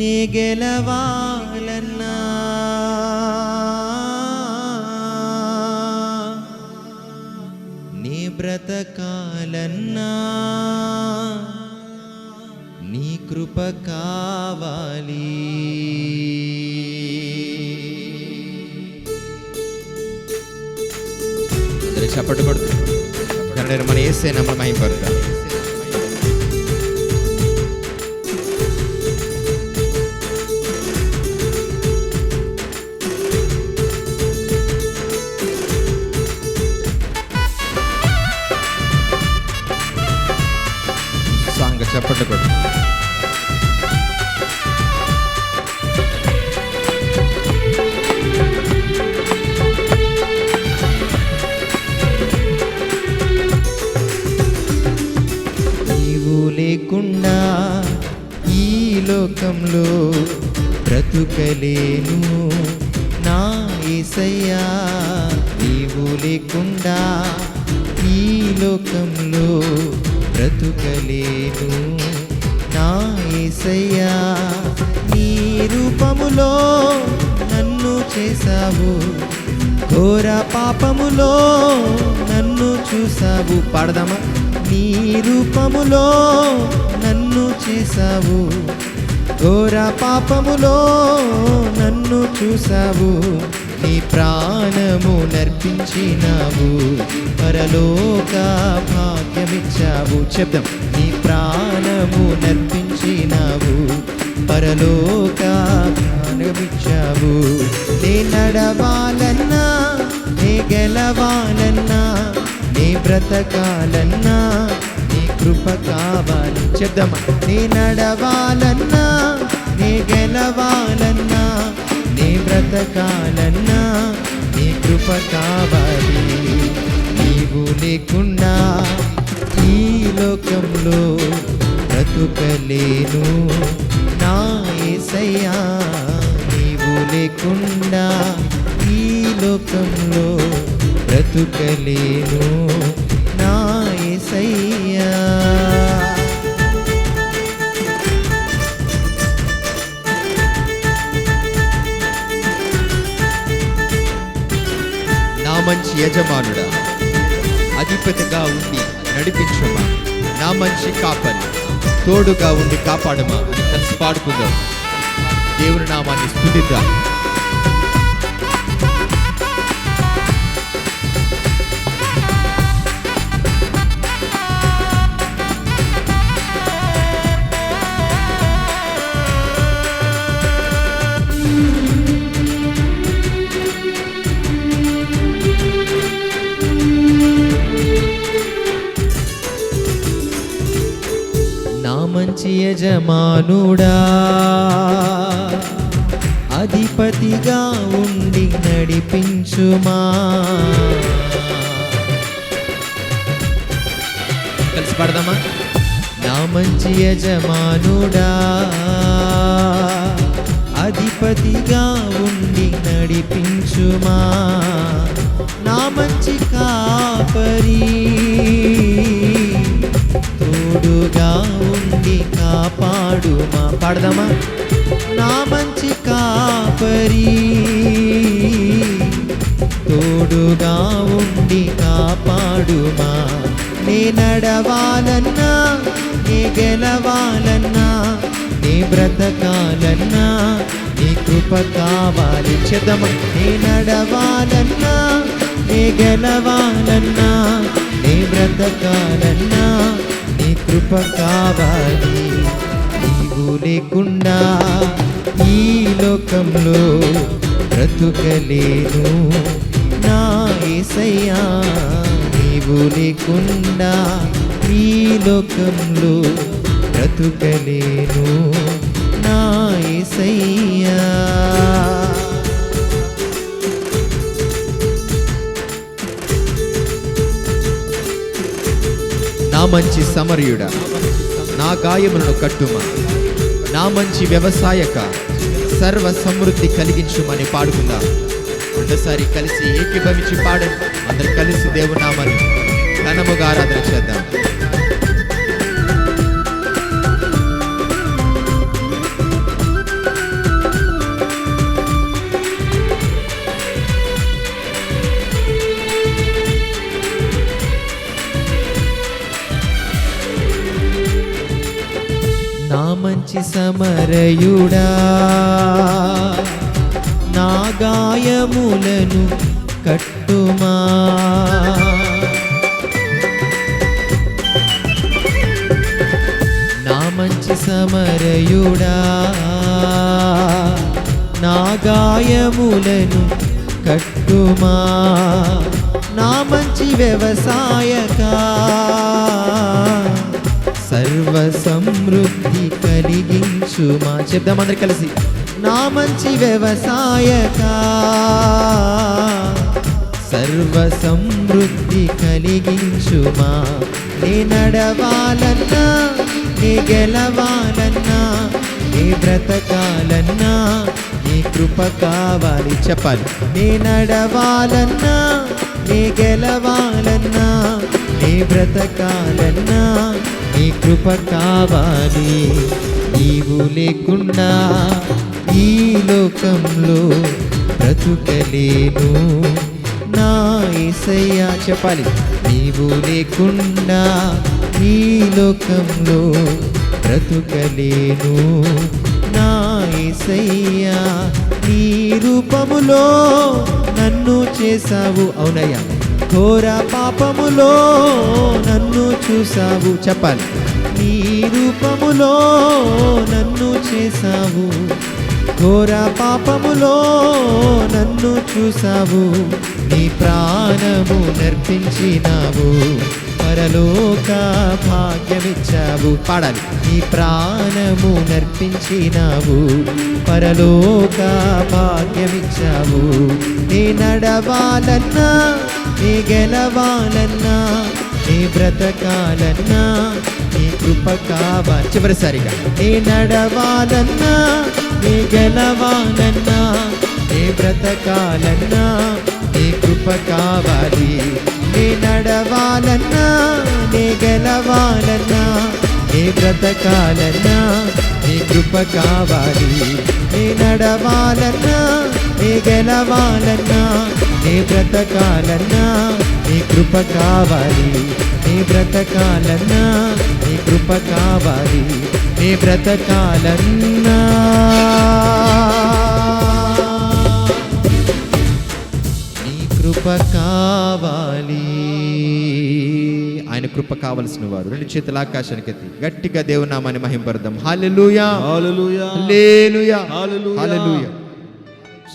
నే గెలవాలన్నా నీ బ్రతకాలన్నా నీ కృప కావాలి. అందరూ చప్పట్లు కొడుతూ మన యేసే నామమున మహిమపడతాం. చప్పట్లు కొడు. నీవు లేకుండా ఈ లోకంలో బ్రతుకలేను నా యేసయ్యా. నీవు లేకుండా ఈ లోకంలో బ్రతుకలేను నా యేసయ్యా. నీ రూపములో నన్ను చేసావు, ఘోర పాపములో నన్ను చూసావు. పాడదామా? నీ రూపములో నన్ను చేసావు, ఘోర పాపములో నన్ను చూసావు. నీ ప్రాణము నర్పించినావు, పరలోక భాగ్యమిచ్చావు. చెప్దాం. నీ ప్రాణము నర్పించినావు, పరలోక భాగ్యమిచ్చావు. నే నడవాలన్నా నే గెలవాలన్నా నే బ్రతకాలన్నా నీ కృప కావాలి. చెప్దామా? నే నడవాలన్నా నే గెలవాలన్నా నీ బ్రతకాలన్నా నీ కృప కావాలి. నీవు లేకుండా ఈ లోకంలో బ్రతుకలేను నా యేసయ్యా. నీవు లేకుండా ఈ లోకంలో బ్రతుకలేను నా యేసయ్యా. నా మంచి యజమానుడా, అధిపతిగా ఉండి నడిపించమా, నా మంచి కాపరి తోడుగా ఉండి కాపాడమా అని కలిసి పాడుకుందాం. దేవుని నామాన్ని స్తుతిద్దాం. మంచి యజమానుడా, అధిపతిగా ఉండి నడిపించుమా. కలిసి పాడదామా? నా మంచి యజమానుడా, అధిపతిగా ఉండి నడిపించుమా. నా మంచి కాపరి తోడుగా ఉండి కాపాడుమా. పాడదామా? నా మంచి కాపరి తోడుగా ఉండి కాపాడుమా. నే నడవాలన్నా నే గెలవాలన్నా నే బ్రతకాలన్నా నీ కృప కావాలి. చెప్దామా? నే నడవాలన్నా నే గెలవాలన్నా నీ బ్రతకాలన్నా నీ కృప కావాలి. నీవు లేకుండా ఈ లోకంలో బ్రతుకలేను నా యేసయ్యా. నీవు లేకుండా ఈ లోకంలో బ్రతుకలేను నా యేసయ్యా. నా మంచి సమరయుడా, నా గాయములను కట్టుమా, నా మంచి వ్యవసాయక సర్వ సమృద్ధి కలిగించుమని పాడుకుందాం. రెండోసారి కలిసి ఏకీభవించి పాడండి. అందరు కలిసి దేవుని నామాన్ని ఘనముగా ఆరాధన చేద్దాం. మంచి సమరయుడా నా గాయములను కట్టుమా. నా మంచి సమరయుడా నా గాయములను కట్టుమా. నా మంచి వ్యవసాయకా సర్వ సమృద్ధి కలిగించుమా. చెప్దాం అందరు కలిసి. నా మంచి వ్యవసాయకా సర్వ సమృద్ధి కలిగించుమా. నీ నడవాలన్నా నీ గెలవాలన్నా నీ బ్రతకాలన్నా నీ కృప కావాలి. చెప్పాలి. నీ నడవాలన్నా నీ గెలవాలన్నా నీ బ్రతకాలన్నా నీ కృప కావాలి. నీవు లేకుండా ఈ లోకంలో బ్రతుకలేను నా యేసయ్యా. చెప్పాలి. నీవు లేకుండా ఈ లోకంలో బ్రతుకలేను నా యేసయ్యా. నీ రూపములో నన్ను చేసావు. అవునయ్యా. ఘోర పాపములో నన్ను చూసావు. చెప్పాలి. నీ రూపములో నన్ను చేసావు. ఘోర పాపములో నన్ను చూసావు. నీ ప్రాణము నర్పించినావు. పరలోక భాగ్యమిచ్చావు. పాడాలి. నీ ప్రాణము నర్పించినావు. పరలోక భాగ్యమిచ్చావు. నీ నడవాలన్నా నీ గెలవాలన్నా నీ బ్రతకాలన్నా నీ కృప కావాలి. చివరిసారిగా. నీ నడవాలన్నా నీ గెలవాలన్నా నీ బ్రతకాలన్నా నీ కృప కావాలి. నీ నడవాలన్నా నీ గెలవాలన్నా నీ బ్రతకాలన్నా నీ కృప కావాలి. నీ నడవాలన్నా నీ గెలవాలన్నా నీ బ్రతకాలన్నా నీ కృప కావాలి. నీ బ్రతకాలన్నా నీ కృప కావాలి. నీ బ్రతకాలన్నా నీ కృప కావాలి. ఆయన కృప కావలసిన వారు రెండు చేతుల ఆకాశానికి ఎత్తి గట్టిగా దేవుని నామాన్ని మహింపరుద్దాం. హల్లెలూయా, హల్లెలూయా, హల్లెలూయా, హల్లెలూయా. హల్లెలూయా.